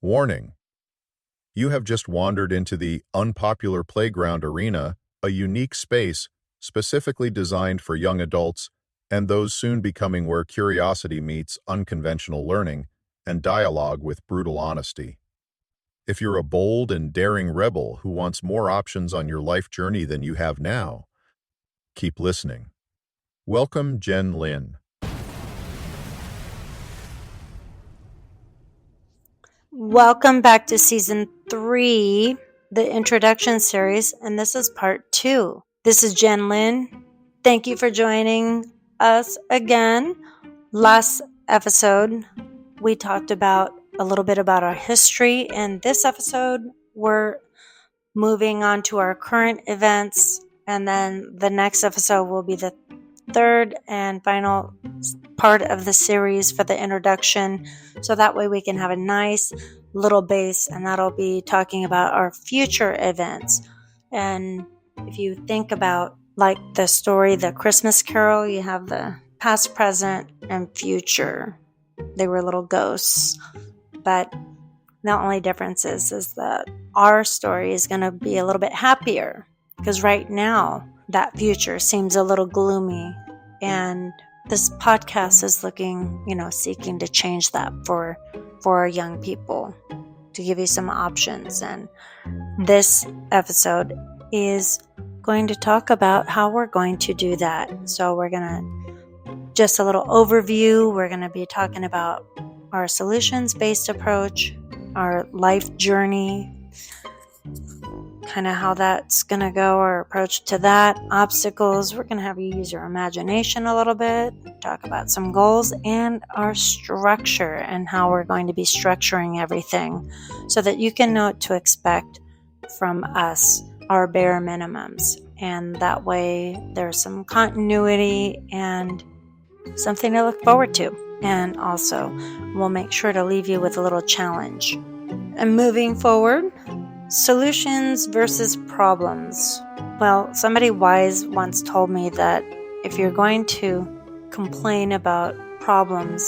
Warning: you have just wandered into the Unpopular Playground arena, a unique space specifically designed for young adults and those soon becoming where curiosity meets unconventional learning and dialogue with brutal honesty. If you're a bold and daring rebel who wants more options on your life journey than you have now, keep listening. Welcome, Jen Lin. Welcome back to Season 3, the Introduction Series, and this is Part 2. This is Jen Lin. Thank you for joining us again. Last episode, we talked about a little bit about our history, and this episode, we're moving on to our current events, and then the next episode will be the third and final part of the series for the introduction, so that way we can have a nice little base, and that'll be talking about our future events. And if you think about like the story The Christmas Carol, you have the past, present, and future. They were little ghosts, but the only difference is that our story is going to be a little bit happier, because right now that future seems a little gloomy, and this podcast is looking, seeking to change that for our young people, to give you some options. And this episode is going to talk about how we're going to do that. So we're going to just a little overview. We're going to be talking about our solutions-based approach, our life journey, kind of how that's going to go, our approach to that, obstacles. We're going to have you use your imagination a little bit, talk about some goals, and our structure and how we're going to be structuring everything so that you can know what to expect from us, our bare minimums. And that way there's some continuity and something to look forward to. And also, we'll make sure to leave you with a little challenge. And moving forward, solutions versus problems. Well, somebody wise once told me that if you're going to complain about problems,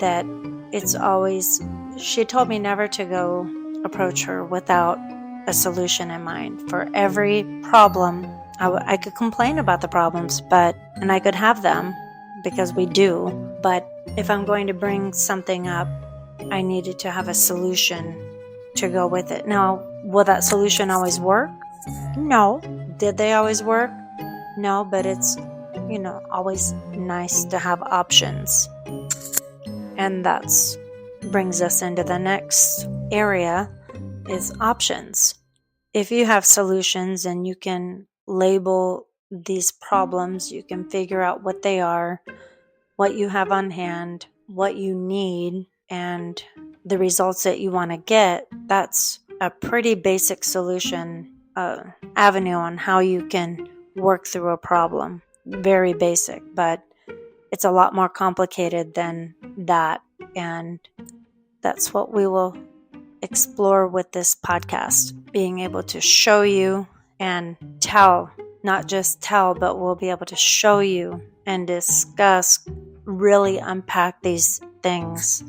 that it's always, she told me never to go approach her without a solution in mind. For every problem, I could complain about the problems, and I could have them because we do, but if I'm going to bring something up, I needed to have a solution to go with it. Now, will that solution always work? No. Did they always work? No, but it's, always nice to have options. And that's brings us into the next area, is options. If you have solutions and you can label these problems, you can figure out what they are, what you have on hand, what you need, and the results that you want to get. That's a pretty basic solution avenue on how you can work through a problem. Very basic, but it's a lot more complicated than that, and that's what we will explore with this podcast, being able to show you and tell, not just tell, but we'll be able to show you and discuss, really unpack these things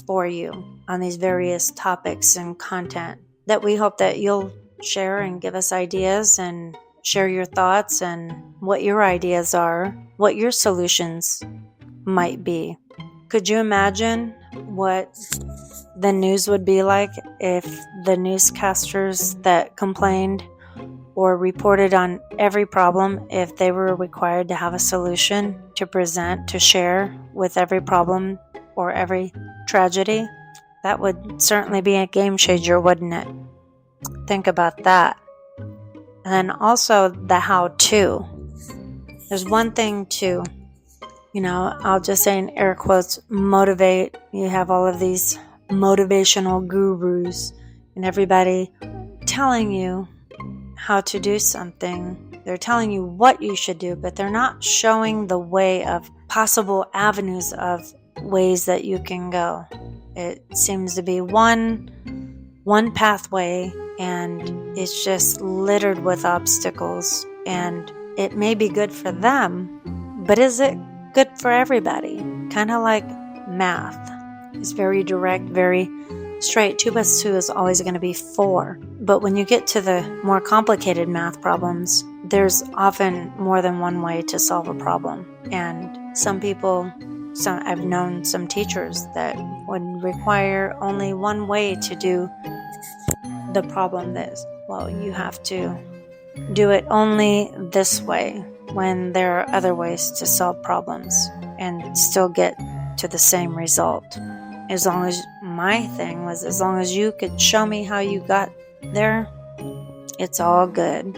for you on these various topics and content that we hope that you'll share and give us ideas and share your thoughts and what your ideas are, what your solutions might be. Could you imagine what the news would be like if the newscasters that complained or reported on every problem, if they were required to have a solution to present, to share with every problem or every tragedy? That would certainly be a game changer, wouldn't it? Think about that. And then also the how-to. There's one thing to, I'll just say in air quotes, motivate. You have all of these motivational gurus and everybody telling you how to do something. They're telling you what you should do, but they're not showing the way of possible avenues of ways that you can go. It seems to be one pathway, and it's just littered with obstacles, and it may be good for them, but is it good for everybody? Kind of like math. It's very direct, very straight. 2 plus 2 is always going to be 4. But when you get to the more complicated math problems, there's often more than one way to solve a problem. And I've known some teachers that would require only one way to do the problem. You have to do it only this way, when there are other ways to solve problems and still get to the same result. My thing was, as long as you could show me how you got there, it's all good.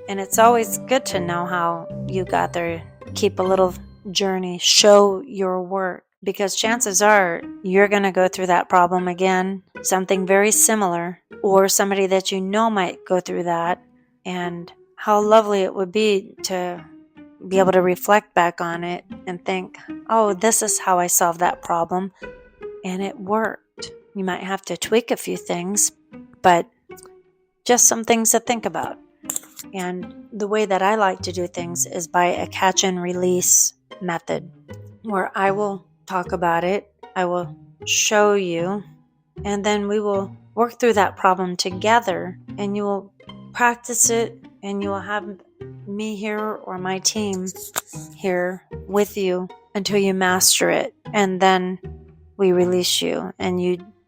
And it's always good to know how you got there. Keep a little journey, show your work, because chances are you're going to go through that problem again, something very similar, or somebody that you know might go through that. And how lovely it would be to be able to reflect back on it and think, oh, this is how I solved that problem, and it worked. You might have to tweak a few things, but just some things to think about. And the way that I like to do things is by a catch and release method, where I will talk about it, I will show you, and then we will work through that problem together, and you will practice it, and you will have me here or my team here with you until you master it, and then we release you, and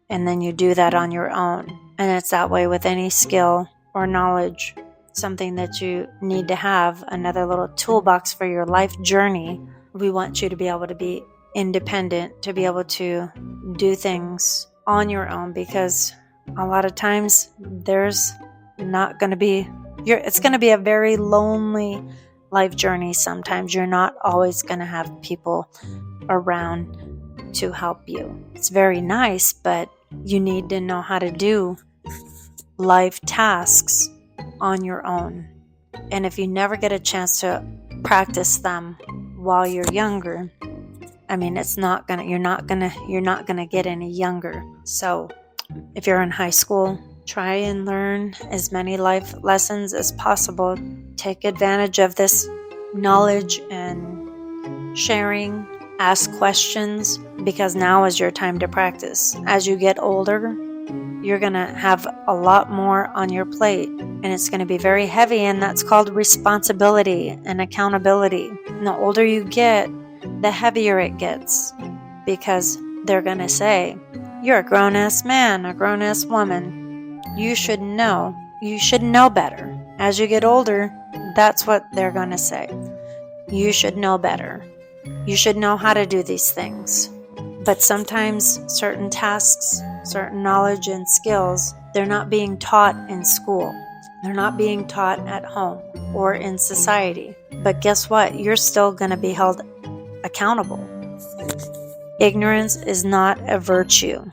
then you do that on your own. And it's that way with any skill or knowledge, something that you need to have, another little toolbox for your life journey. We want you to be able to be independent, to be able to do things on your own, because a lot of times there's not going to be, it's going to be a very lonely life journey. Sometimes you're not always going to have people around to help you. It's very nice, but you need to know how to do life tasks on your own. And if you never get a chance to practice them while you're younger, you're not gonna get any younger. So if you're in high school, try and learn as many life lessons as possible. Take advantage of this knowledge and sharing. Ask questions, because now is your time to practice. As you get older, you're going to have a lot more on your plate, and it's going to be very heavy, and that's called responsibility and accountability. And the older you get, the heavier it gets, because they're going to say, you're a grown-ass man, a grown-ass woman. You should know better. As you get older, that's what they're going to say. You should know better. You should know how to do these things. But sometimes certain tasks, certain knowledge and skills, they're not being taught in school. They're not being taught at home or in society. But guess what? You're still going to be held accountable. Ignorance is not a virtue.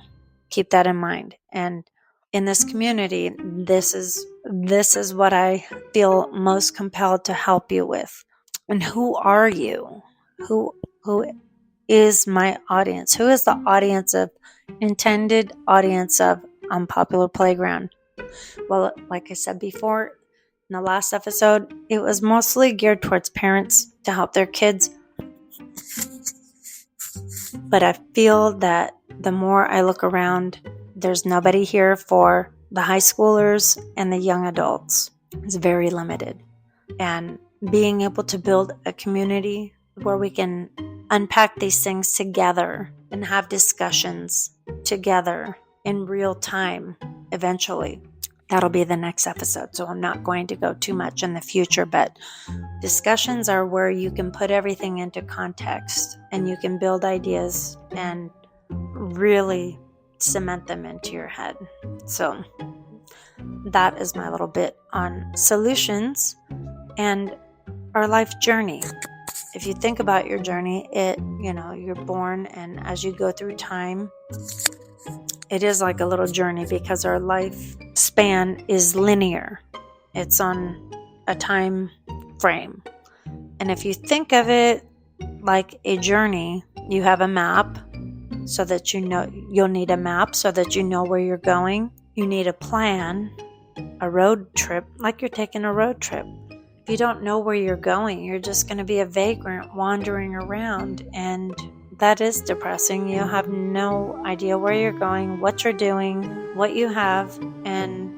Keep that in mind. And in this community, this is what I feel most compelled to help you with. And who are you? Who is my audience? Who is the intended audience of Unpopular Playground? Well, like I said before in the last episode, it was mostly geared towards parents to help their kids. But I feel that the more I look around, there's nobody here for the high schoolers and the young adults. It's very limited. And being able to build a community where we can unpack these things together and have discussions together in real time eventually. That'll be the next episode, so I'm not going to go too much in the future, but discussions are where you can put everything into context and you can build ideas and really cement them into your head. So that is my little bit on solutions and our life journey. If you think about your journey, you're born, and as you go through time, it is like a little journey, because our life span is linear. It's on a time frame. And if you think of it like a journey, you have a map so that you'll need a map so that you know where you're going. You need a plan, a road trip, like you're taking a road trip. If you don't know where you're going, you're just going to be a vagrant wandering around, and that is depressing. You have no idea where you're going, what you're doing, what you have, and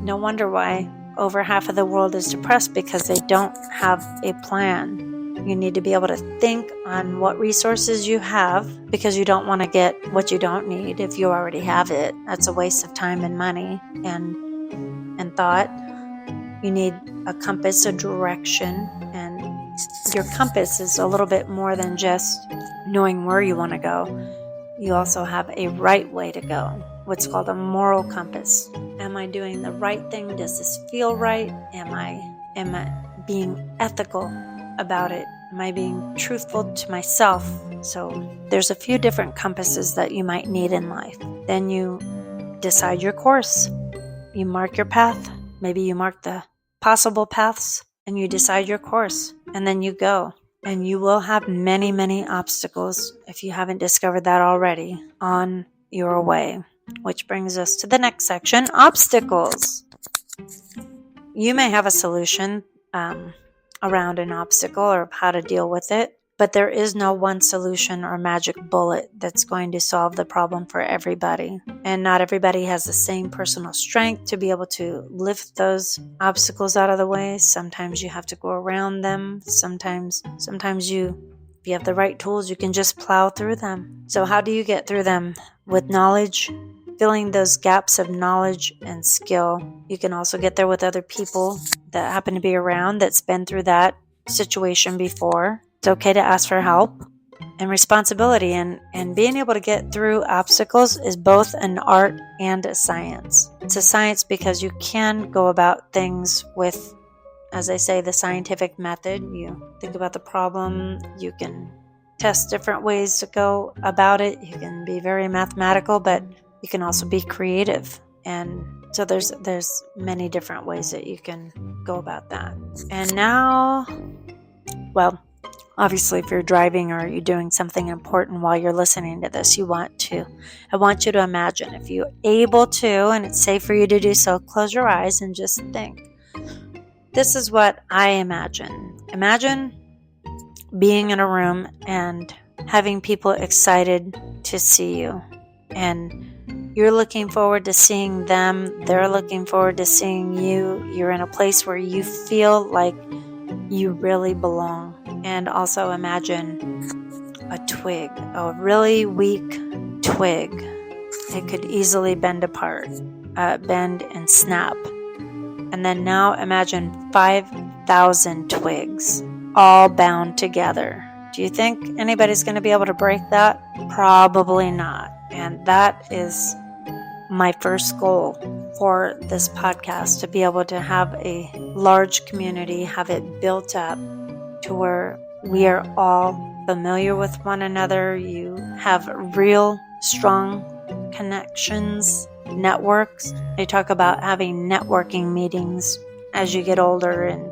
no wonder why over half of the world is depressed, because they don't have a plan. You need to be able to think on what resources you have, because you don't want to get what you don't need if you already have it. That's a waste of time and money and thought. You need a compass, a direction, and your compass is a little bit more than just knowing where you want to go. You also have a right way to go, what's called a moral compass. Am I doing the right thing? Does this feel right? Am I being ethical about it? Am I being truthful to myself? So there's a few different compasses that you might need in life. Then you decide your course. You mark your path. Maybe you mark the possible paths and you decide your course, and then you go. And you will have many, many obstacles, if you haven't discovered that already, on your way. Which brings us to the next section, obstacles. You may have a solution around an obstacle or how to deal with it, but there is no one solution or magic bullet that's going to solve the problem for everybody. And not everybody has the same personal strength to be able to lift those obstacles out of the way. Sometimes you have to go around them. Sometimes if you have the right tools, you can just plow through them. So how do you get through them? With knowledge, filling those gaps of knowledge and skill. You can also get there with other people that happen to be around that's been through that situation before. It's okay to ask for help. And responsibility and being able to get through obstacles is both an art and a science. It's a science because you can go about things with, as I say, the scientific method. You think about the problem, you can test different ways to go about it. You can be very mathematical, but you can also be creative. And so there's many different ways that you can go about that. And now, well, obviously, if you're driving or you're doing something important while you're listening to this, I want you to imagine, if you're able to, and it's safe for you to do so, close your eyes and just think. This is what I imagine. Imagine being in a room and having people excited to see you. And you're looking forward to seeing them. They're looking forward to seeing you. You're in a place where you feel like you really belong. And also imagine a twig, a really weak twig. It could easily bend apart, bend and snap. And then now imagine 5,000 twigs all bound together. Do you think anybody's going to be able to break that? Probably not. And that is my first goal for this podcast, to be able to have a large community, have it built up to where we are all familiar with one another. You have real strong connections, networks. They talk about having networking meetings as you get older, and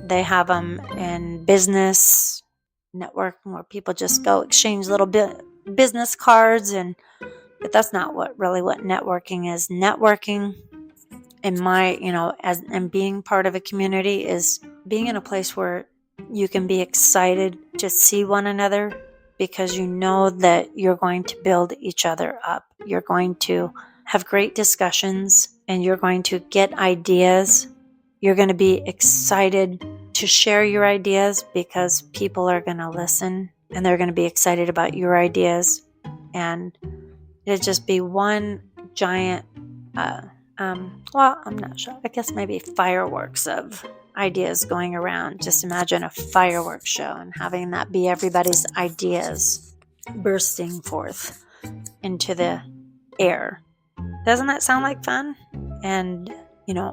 they have them in business networking where people just go exchange little business cards, but that's not what networking is. Networking, in my, and being part of a community, is being in a place where you can be excited to see one another, because you know that you're going to build each other up. You're going to have great discussions, and you're going to get ideas. You're going to be excited to share your ideas, because people are going to listen and they're going to be excited about your ideas. And it'll just be one giant, I'm not sure. I guess maybe fireworks of ideas going around. Just imagine a fireworks show and having that be everybody's ideas bursting forth into the air. Doesn't that sound like fun? And,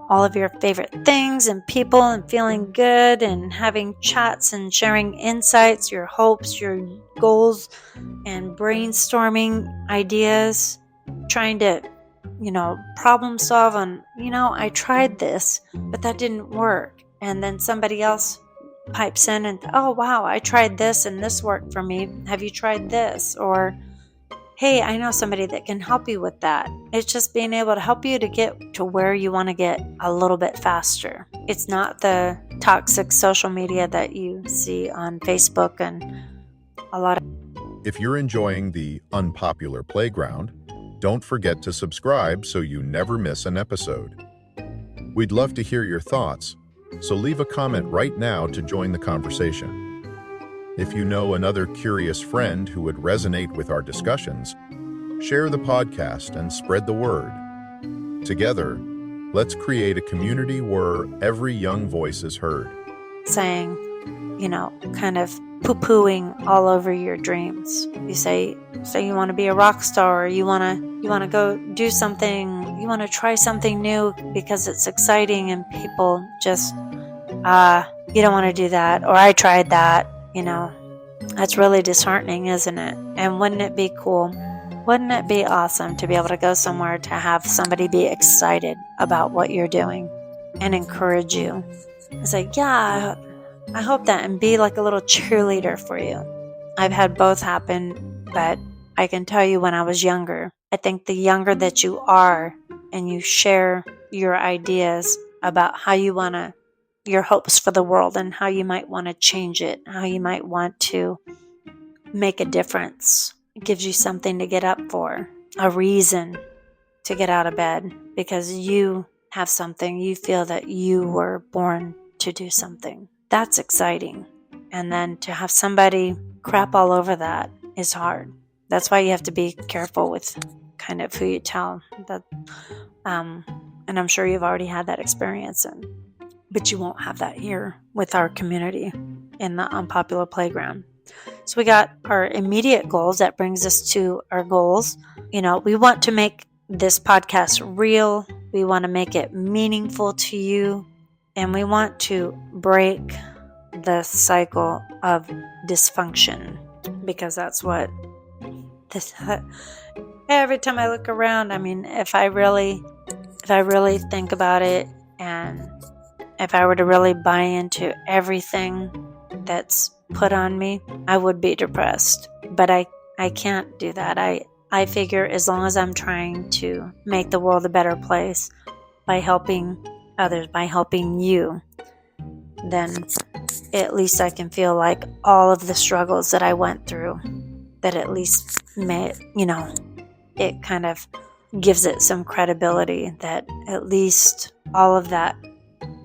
all of your favorite things and people, and feeling good and having chats and sharing insights, your hopes, your goals, and brainstorming ideas, trying to, problem solve on, I tried this, but that didn't work. And then somebody else pipes in and, oh, wow, I tried this and this worked for me. Have you tried this? Or, hey, I know somebody that can help you with that. It's just being able to help you to get to where you want to get a little bit faster. It's not the toxic social media that you see on Facebook and a lot of If you're enjoying the Unpopular Playground, don't forget to subscribe so you never miss an episode. We'd love to hear your thoughts, so leave a comment right now to join the conversation. If you know another curious friend who would resonate with our discussions, share the podcast and spread the word. Together, let's create a community where every young voice is heard. Saying, kind of poo-pooing all over your dreams. You say you want to be a rock star, or you want to go do something, you want to try something new because it's exciting, and people just, you don't want to do that, or I tried that, That's really disheartening, isn't it? And wouldn't it be cool? Wouldn't it be awesome to be able to go somewhere to have somebody be excited about what you're doing and encourage you? It's like, yeah, I hope that, and be like a little cheerleader for you. I've had both happen, but I can tell you when I was younger, I think the younger that you are and you share your ideas about how you want to, your hopes for the world and how you might want to change it, how you might want to make a difference. It gives you something to get up for, a reason to get out of bed, because you have something, you feel that you were born to do something. That's exciting. And then to have somebody crap all over that is hard. That's why you have to be careful with kind of who you tell that. And I'm sure you've already had that experience, but you won't have that here with our community in the Unpopular Playground. So we got our immediate goals. That brings us to our goals. We want to make this podcast real. We want to make it meaningful to you. And we want to break the cycle of dysfunction, because that's what this. Every time I look around, if I really think about it, and if I were to really buy into everything that's put on me, I would be depressed. But I can't do that. I figure as long as I'm trying to make the world a better place by helping others, by helping you, then at least I can feel like all of the struggles that I went through, that at least it kind of gives it some credibility, that at least all of that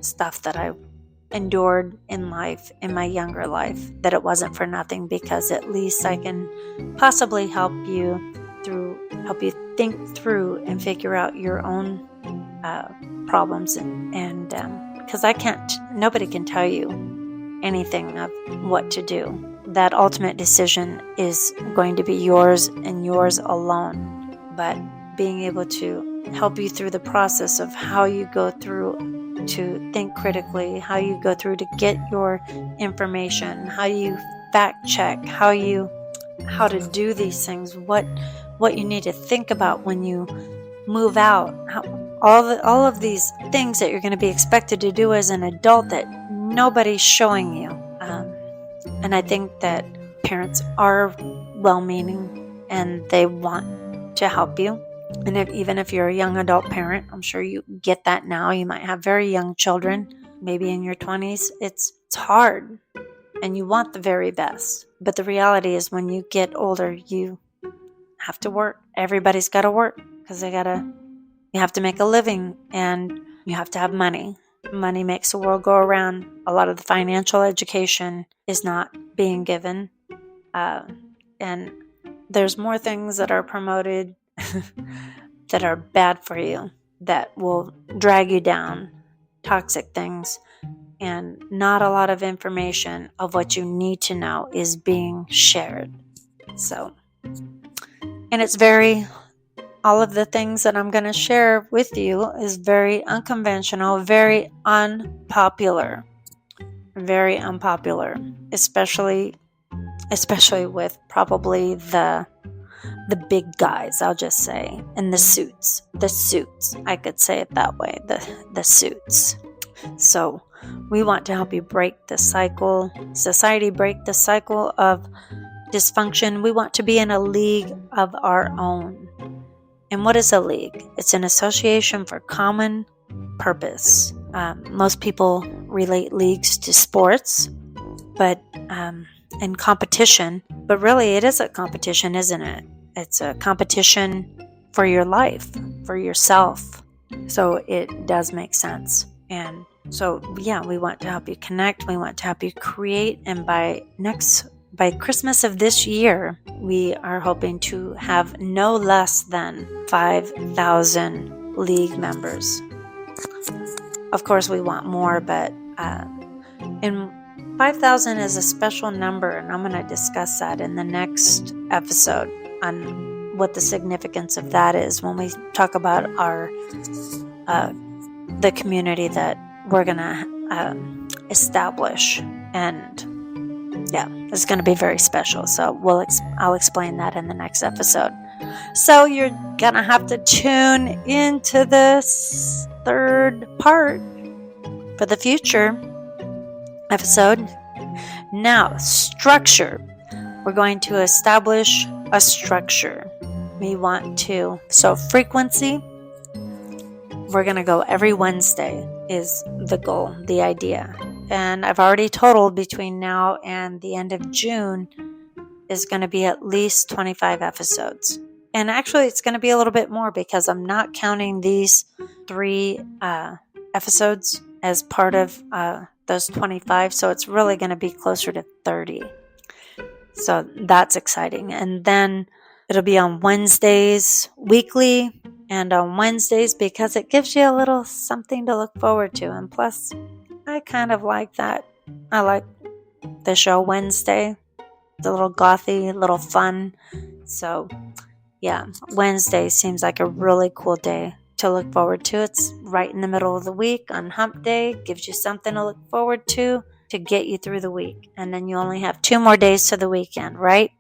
stuff that I endured in life, in my younger life, that it wasn't for nothing, because at least I can possibly help you think through and figure out your own problems, and because nobody can tell you anything of what to do. That ultimate decision is going to be yours and yours alone. But being able to help you through the process of how you go through to think critically, how you go through to get your information, how you fact check, how to do these things, what you need to think about when you move out, all of these things that you're going to be expected to do as an adult that nobody's showing you. And I think that parents are well-meaning and they want to help you. And even if you're a young adult parent, I'm sure you get that now. You might have very young children, maybe in your 20s. It's hard, and you want the very best. But the reality is, when you get older, you have to work. Everybody's got to work, because you have to make a living, and you have to have money. Money makes the world go around. A lot of the financial education is not being given. And there's more things that are promoted that are bad for you, that will drag you down, toxic things, and not a lot of information of what you need to know is being shared. So, and it's all of the things that I'm going to share with you is very unconventional, very unpopular, especially with probably the big guys, I'll just say, and the suits, I could say it that way, the suits. So we want to help you break the cycle, society break the cycle of dysfunction. We want to be in a league of our own. And what is a league? It's an association for common purpose. Most people relate leagues to sports, but in competition, but really it is a competition, isn't it? It's a competition for your life, for yourself. So it does make sense. And so, yeah, we want to help you connect. We want to help you create. And by Christmas of this year, we are hoping to have no less than 5,000 league members. Of course, we want more, but and 5,000 is a special number, and I'm going to discuss that in the next episode on what the significance of that is when we talk about our the community that we're going to establish. And yeah, it's going to be very special. So I'll explain that in the next episode. So you're going to have to tune into this third part for the future episode. Now, structure. We're going to establish a structure. So frequency, we're going to go every Wednesday is the goal, the idea. And I've already totaled between now and the end of June is going to be at least 25 episodes. And actually, it's going to be a little bit more because I'm not counting these 3 episodes as part of those 25. So it's really going to be closer to 30. So that's exciting. And then it'll be on Wednesdays weekly and on Wednesdays because it gives you a little something to look forward to. And plus, I kind of like that. I like the show Wednesday. It's a little gothy, a little fun. So yeah, Wednesday seems like a really cool day to look forward to. It's right in the middle of the week on hump day. Gives you something to look forward to get you through the week. And then you only have 2 more days to the weekend, right?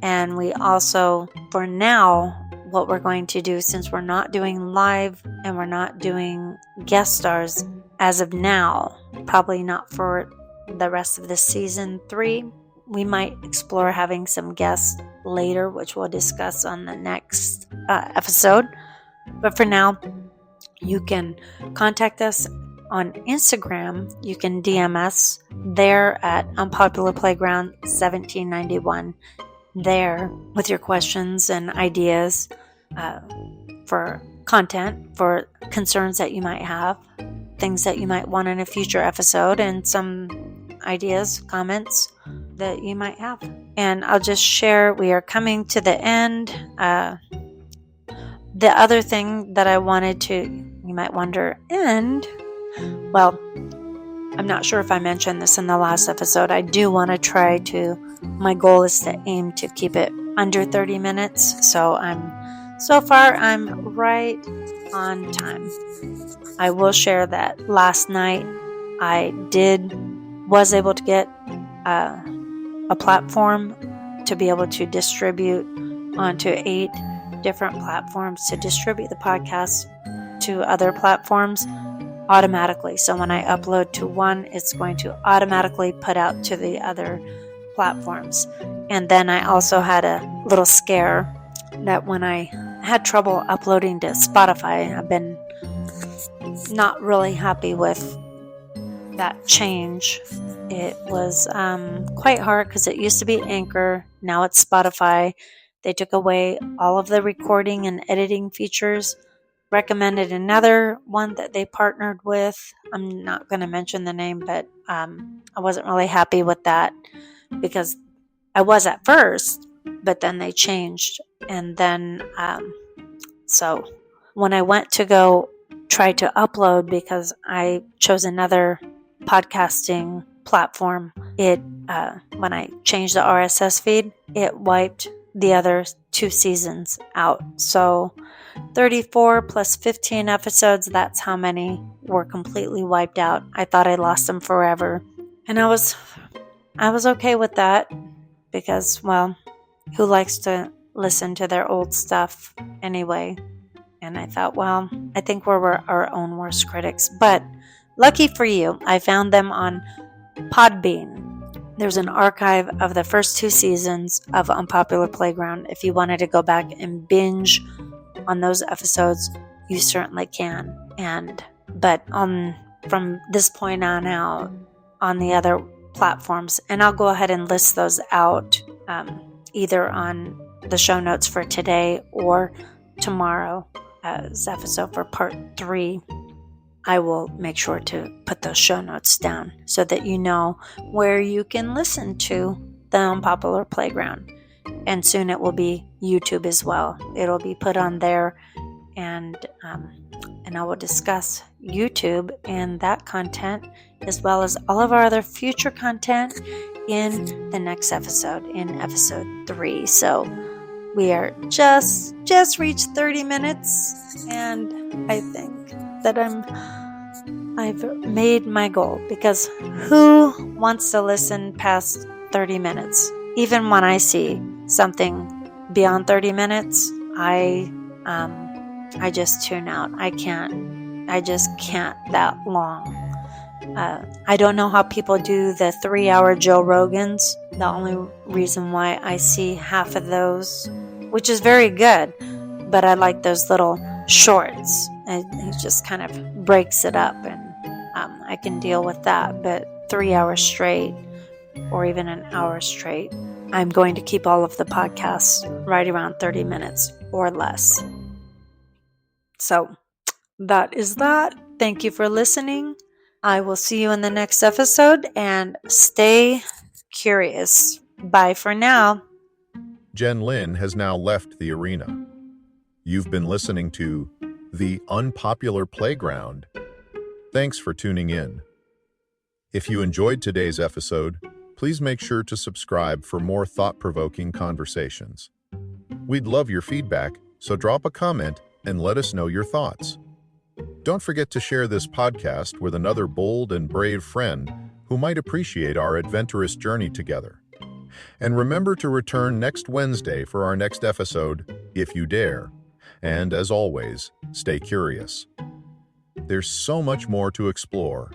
And we also, for now, what we're going to do, since we're not doing live and we're not doing guest stars as of now, probably not for the rest of the season 3, we might explore having some guests later, which we'll discuss on the next episode. But for now, you can contact us on Instagram. You can DM us there at Unpopular Playground 1791 there with your questions and ideas for content, for concerns that you might have, things that you might want in a future episode, and some ideas, comments that you might have. And I'll just share, we are coming to the end. The other thing that I wanted to, you might wonder, well, I'm not sure if I mentioned this in the last episode. I do want to try to, my goal is to aim to keep it under 30 minutes. So far I'm right on time. I will share that last night I was able to get a platform to be able to distribute onto 8 different platforms to distribute the podcast to other platforms automatically. So when I upload to one, it's going to automatically put out to the other platforms. And then I also had a little scare that when I had trouble uploading to Spotify, I've been not really happy with that change. It was quite hard because it used to be Anchor, now it's Spotify. They took away all of the recording and editing features, recommended another one that they partnered with. I'm not going to mention the name, but I wasn't really happy with that because I was at first, but then they changed. And then, so when I went to go try to upload, because I chose another podcasting platform, when I changed the RSS feed, it wiped the other 2 seasons out. So 34 plus 15 episodes, that's how many were completely wiped out. I thought I lost them forever. And I was okay with that because, well, who likes to listen to their old stuff anyway? And I thought, well, I think we're our own worst critics. But lucky for you, I found them on Podbean. There's an archive of the first 2 seasons of Unpopular Playground. If you wanted to go back and binge on those episodes, you certainly can. But from this point on out, on the other platforms, and I'll go ahead and list those out either on the show notes for today or tomorrow's episode for part 3. I will make sure to put those show notes down so that you know where you can listen to the Unpopular Playground. And soon it will be YouTube as well. It'll be put on there, and I will discuss YouTube and that content, as well as all of our other future content in the next episode, in episode 3. So we are just reached 30 minutes, and I think that I've made my goal, because who wants to listen past 30 minutes? Even when I see something beyond 30 minutes, I just tune out. I just can't that long. I don't know how people do the 3-hour Joe Rogans. The only reason why I see half of those, which is very good, but I like those little shorts. It just kind of breaks it up, and I can deal with that. But 3 hours straight, or even an hour straight, I'm going to keep all of the podcasts right around 30 minutes or less. So that is that. Thank you for listening. I will see you in the next episode, and stay curious. Bye for now. Jen Lin has now left the arena. You've been listening to The Unpopular Playground. Thanks for tuning in. If you enjoyed today's episode, please make sure to subscribe for more thought-provoking conversations. We'd love your feedback, so drop a comment and let us know your thoughts. Don't forget to share this podcast with another bold and brave friend who might appreciate our adventurous journey together. And remember to return next Wednesday for our next episode, if you dare. And as always, stay curious. There's so much more to explore.